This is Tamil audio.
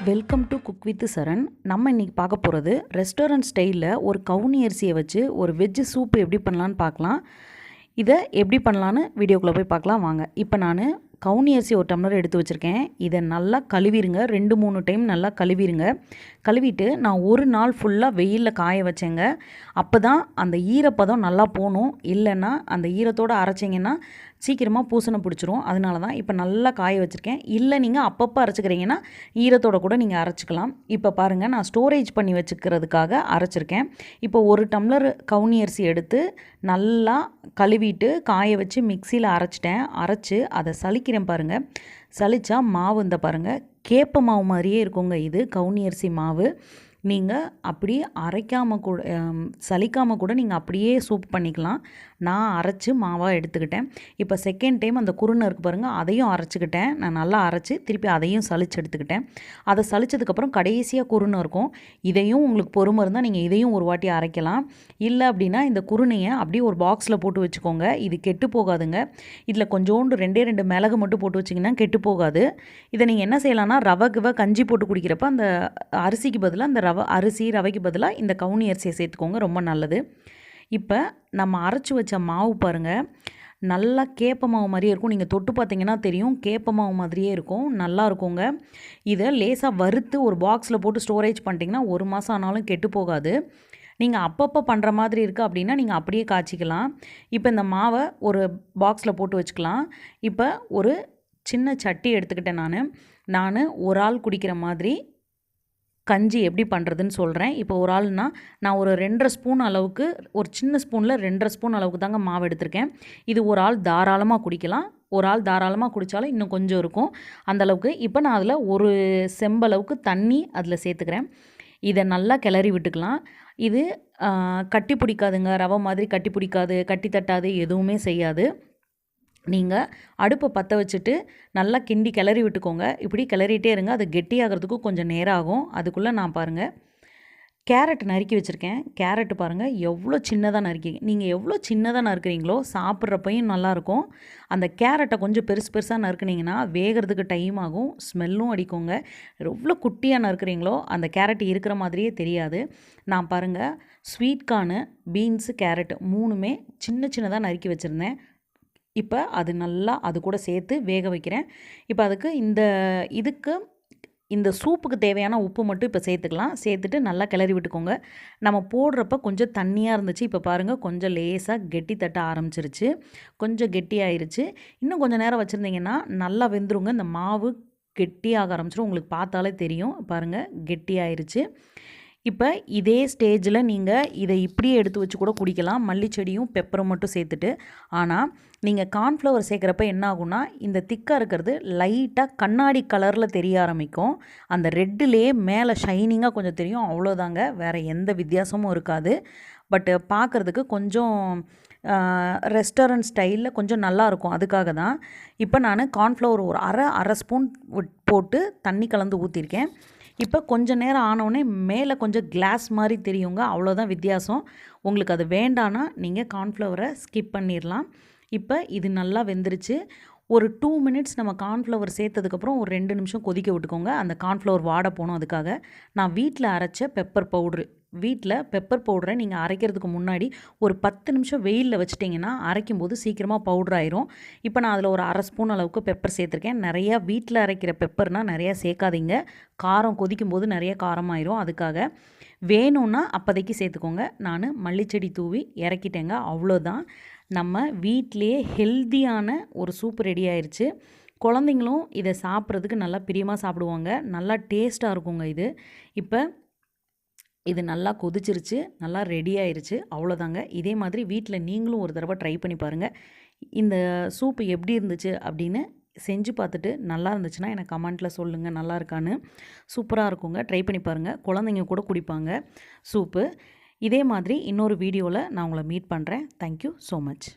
வெல்கம் டு குக் வித் சரண். நம்ம இன்றைக்கி பார்க்க போகிறது ரெஸ்டாரண்ட் ஸ்டைலில் ஒரு கவுனி அரிசியை வச்சு ஒரு வெஜ்ஜு சூப்பு எப்படி பண்ணலான்னு பார்க்கலாம். இதை எப்படி பண்ணலான்னு வீடியோக்குள்ளே போய் பார்க்கலாம் வாங்க. இப்போ நான் கவுனி அரிசி ஒரு டம்ளர் எடுத்து வச்சுருக்கேன். இதை நல்லா கழுவிடுங்க, 2-3 டைம் நல்லா கழுவிடுங்க. கழுவிட்டு நான் ஒரு நாள் ஃபுல்லாக வெயிலில் காய வச்சேங்க. அப்போ தான் அந்த ஈரப்பதம் நல்லா போகணும். இல்லைன்னா அந்த ஈரத்தோடு அரைச்சிங்கன்னா சீக்கிரமாக பூசணம் பிடிச்சிரும். அதனால தான் இப்போ நல்லா காய வச்சுருக்கேன். இல்லை நீங்கள் அப்பப்போ அரைச்சிக்கிறீங்கன்னா ஈரத்தோடு கூட நீங்கள் அரைச்சிக்கலாம். இப்போ பாருங்கள், நான் ஸ்டோரேஜ் பண்ணி வச்சுக்கிறதுக்காக அரைச்சிருக்கேன். இப்போ ஒரு டம்ளர் கவுனி அரிசி எடுத்து நல்லா கழுவிட்டு காய வச்சு மிக்சியில் அரைச்சிட்டேன். அரைச்சி அதை சலிக்கிறேன் பாருங்கள். சலிச்சா மாவு இந்த பாருங்கள், கேப்ப மாவு மாதிரியே இருக்குங்க. இது கவுனி அரிசி மாவு. நீங்கள் அப்படி அரைக்காமல் கூட சலிக்காமல் கூட நீங்கள் அப்படியே சூப் பண்ணிக்கலாம். நான் அரைச்சி மாவாக எடுத்துக்கிட்டேன். இப்போ செகண்ட் டைம் அந்த குருணை இருக்குது பாருங்கள், அதையும் அரைச்சிக்கிட்டேன். நான் நல்லா அரைச்சி திருப்பி அதையும் சலிச்சு எடுத்துக்கிட்டேன். அதை சலிச்சதுக்கப்புறம் கடைசியாக குருணை இருக்கும். இதையும் உங்களுக்கு பொறுமை இருந்தால் நீங்கள் இதையும் ஒரு வாட்டி அரைக்கலாம். இல்லை அப்படின்னா இந்த குருணையை அப்படியே ஒரு பாக்ஸில் போட்டு வச்சுக்கோங்க. இது கெட்டு போகாதுங்க. இதில் கொஞ்சோண்டு 2 மிளகு மட்டும் போட்டு வச்சிங்கன்னா கெட்டு போகாது. இதை நீங்கள் என்ன செய்யலாம்னா ரவை கஞ்சி போட்டு குடிக்கிறப்ப அந்த அரிசிக்கு பதிலாக அந்த ரவைக்கு பதிலாக இந்த கவுனி அரிசியை சேர்த்துக்கோங்க, ரொம்ப நல்லது. இப்போ நம்ம அரைச்சி வச்ச மாவு பாருங்கள், நல்லா கேப்ப மாவு மாதிரியே இருக்கும். நீங்கள் தொட்டு பார்த்தீங்கன்னா தெரியும், கேப்ப மாவு மாதிரியே இருக்கும், நல்லா இருக்குங்க. இதை லேசாக வறுத்து ஒரு பாக்ஸில் போட்டு ஸ்டோரேஜ் பண்ணிட்டீங்கன்னா 1 மாதம் ஆனாலும் கெட்டு போகாது. நீங்கள் அப்பப்போ பண்ணுற மாதிரி இருக்குது அப்படின்னா நீங்கள் அப்படியே காய்ச்சிக்கலாம். இப்போ இந்த மாவை ஒரு பாக்ஸில் போட்டு வச்சுக்கலாம். இப்போ ஒரு சின்ன சட்டி எடுத்துக்கிட்டேன். நான் ஒரு ஆள் குடிக்கிற மாதிரி கஞ்சி எப்படி பண்ணுறதுன்னு சொல்கிறேன். இப்போ ஒரு ஆள்னா நான் ஒரு 2.5 ஸ்பூன் அளவுக்கு, ஒரு சின்ன ஸ்பூனில் 2.5 ஸ்பூன் அளவுக்கு தாங்க மாவு எடுத்திருக்கேன். இது ஒரு ஆள் தாராளமாக குடிக்கலாம். ஒரு ஆள் தாராளமாக குடித்தாலும் இன்னும் கொஞ்சம் இருக்கும் அந்தளவுக்கு. இப்போ நான் அதில் ஒரு செம்பளவுக்கு தண்ணி அதில் சேர்த்துக்கிறேன். இதை நல்லா கிளறி விட்டுக்கலாம். இது கட்டி பிடிக்காதுங்க, ரவை மாதிரி கட்டி பிடிக்காது, கட்டி தட்டாது, எதுவுமே செய்யாது. நீங்கள் அடுப்பை பற்ற வச்சுட்டு நல்லா கிண்டி கிளறி விட்டுக்கோங்க. இப்படி கிளறிட்டே இருங்க. அது கெட்டியாகிறதுக்கு கொஞ்சம் நேரம் ஆகும். அதுக்குள்ளே நான் பாருங்கள் கேரட் நறுக்கி வச்சுருக்கேன். கேரட்டு பாருங்கள் எவ்வளோ சின்னதாக நறுக்கிங்க. நீங்கள் எவ்வளோ சின்னதாக நறுக்குறீங்களோ சாப்பிட்றப்பையும் நல்லாயிருக்கும். அந்த கேரட்டை கொஞ்சம் பெருசாக நறுக்குனிங்கன்னா வேகிறதுக்கு டைம் ஆகும், ஸ்மெல்லும் அடிக்குங்க. எவ்வளோ குட்டியாக நறுக்குறீங்களோ அந்த கேரட் இருக்கிற மாதிரியே தெரியாது. நான் பாருங்கள் ஸ்வீட் கார்னு, பீன்ஸு, கேரட்டு 3மே சின்னதாக நறுக்கி வச்சுருந்தேன். இப்போ அது நல்லா அது கூட சேர்த்து வேக வைக்கிறேன். இப்போ அதுக்கு இந்த சூப்புக்கு தேவையான உப்பு மட்டும் இப்போ சேர்த்துக்கலாம். சேர்த்துட்டு நல்லா கிளறி விட்டுக்கோங்க. நம்ம போடுறப்ப கொஞ்சம் தண்ணியாக இருந்துச்சு. இப்போ பாருங்கள் கொஞ்சம் லேசாக கெட்டி தட்ட ஆரம்பிச்சிருச்சு, கொஞ்சம் கெட்டியாயிருச்சு. இன்னும் கொஞ்சம் நேரம் வச்சுருந்தீங்கன்னா நல்லா வெந்துருங்க. இந்த மாவு கெட்டியாக ஆரம்பிச்சிடும், உங்களுக்கு பார்த்தாலே தெரியும். பாருங்கள் கெட்டியாயிருச்சு. இப்போ இதே ஸ்டேஜில் நீங்கள் இதை இப்படியே எடுத்து வச்சு கூட குடிக்கலாம், மல்லிச்செடியும் பெப்பரும் மட்டும் சேர்த்துட்டு. ஆனால் நீங்கள் கார்ன்ஃப்ளவர் சேர்க்குறப்ப என்ன ஆகும்னா இந்த திக்காக இருக்கிறது லைட்டாக கண்ணாடி கலரில் தெரிய ஆரம்பிக்கும். அந்த ரெட்டுலேயே மேலே ஷைனிங்காக கொஞ்சம் தெரியும், அவ்வளோதாங்க. வேறு எந்த வித்தியாசமும் இருக்காது. பட்டு பார்க்குறதுக்கு கொஞ்சம் ரெஸ்டாரண்ட் ஸ்டைலில் கொஞ்சம் நல்லாயிருக்கும், அதுக்காக தான். இப்போ நான் கார்ன்ஃப்ளவர் ஒரு அரை ஸ்பூன் போட்டு தண்ணி கலந்து ஊற்றிருக்கேன். இப்போ கொஞ்சம் நேரம் ஆனவுடனே மேலே கொஞ்சம் கிளாஸ் மாதிரி தெரியுங்க, அவ்வளோதான் வித்தியாசம். உங்களுக்கு அது வேண்டான்னா நீங்கள் கார்ன்ஃப்ளவரை ஸ்கிப் பண்ணிடலாம். இப்போ இது நல்லா வெந்துருச்சு. ஒரு 2 மினிட்ஸ் நம்ம கார்ன்ஃப்ளவர் சேர்த்ததுக்கப்புறம் ஒரு 2 நிமிஷம் கொதிக்க விட்டுக்கோங்க. அந்த கார்ன்ஃப்ளவர் வாட போகணும், அதுக்காக. நான் வீட்டில் அரைச்ச பெப்பர் பவுடரை நீங்கள் அரைக்கிறதுக்கு முன்னாடி ஒரு 10 நிமிஷம் வெயிலில் வச்சுட்டிங்கன்னா அரைக்கும்போது சீக்கிரமாக பவுடர் ஆயிரும். இப்போ நான் அதில் ஒரு அரை ஸ்பூன் அளவுக்கு பெப்பர் சேர்த்துருக்கேன். நிறையா வீட்டில் அரைக்கிற பெப்பர்னால் நிறையா சேர்க்காதீங்க, காரம் கொதிக்கும் போது நிறைய காரமாயிரும். அதுக்காக வேணும்னா அப்போதைக்கு சேர்த்துக்கோங்க. நான் மல்லிச்செடி தூவி இறக்கிட்டேங்க, அவ்வளோதான். நம்ம வீட்டிலையே ஹெல்த்தியான ஒரு சூப் ரெடி ஆயிடுச்சு. குழந்தைங்களும் இதை சாப்பிட்றதுக்கு நல்லா பிரியமாக சாப்பிடுவாங்க, நல்லா டேஸ்ட்டாக இருக்குங்க இது. இப்போ இது நல்லா கொதிச்சிருச்சு, நல்லா ரெடி ஆயிடுச்சு, அவ்வளோதாங்க. இதே மாதிரி வீட்டில் நீங்களும் ஒரு தடவை ட்ரை பண்ணி பாருங்கள். இந்த சூப்பு எப்படி இருந்துச்சு அப்படின்னு செஞ்சு பார்த்துட்டு நல்லா இருந்துச்சுன்னா எனக்கு கமெண்ட்டில் சொல்லுங்கள், நல்லா இருக்கான்னு. சூப்பராக இருக்குங்க, ட்ரை பண்ணி பாருங்கள். குழந்தைங்க கூட குடிப்பாங்க சூப்பு. இதே மாதிரி இன்னொரு வீடியோவில் நான் உங்களை மீட் பண்ணுறேன். Thank you so much.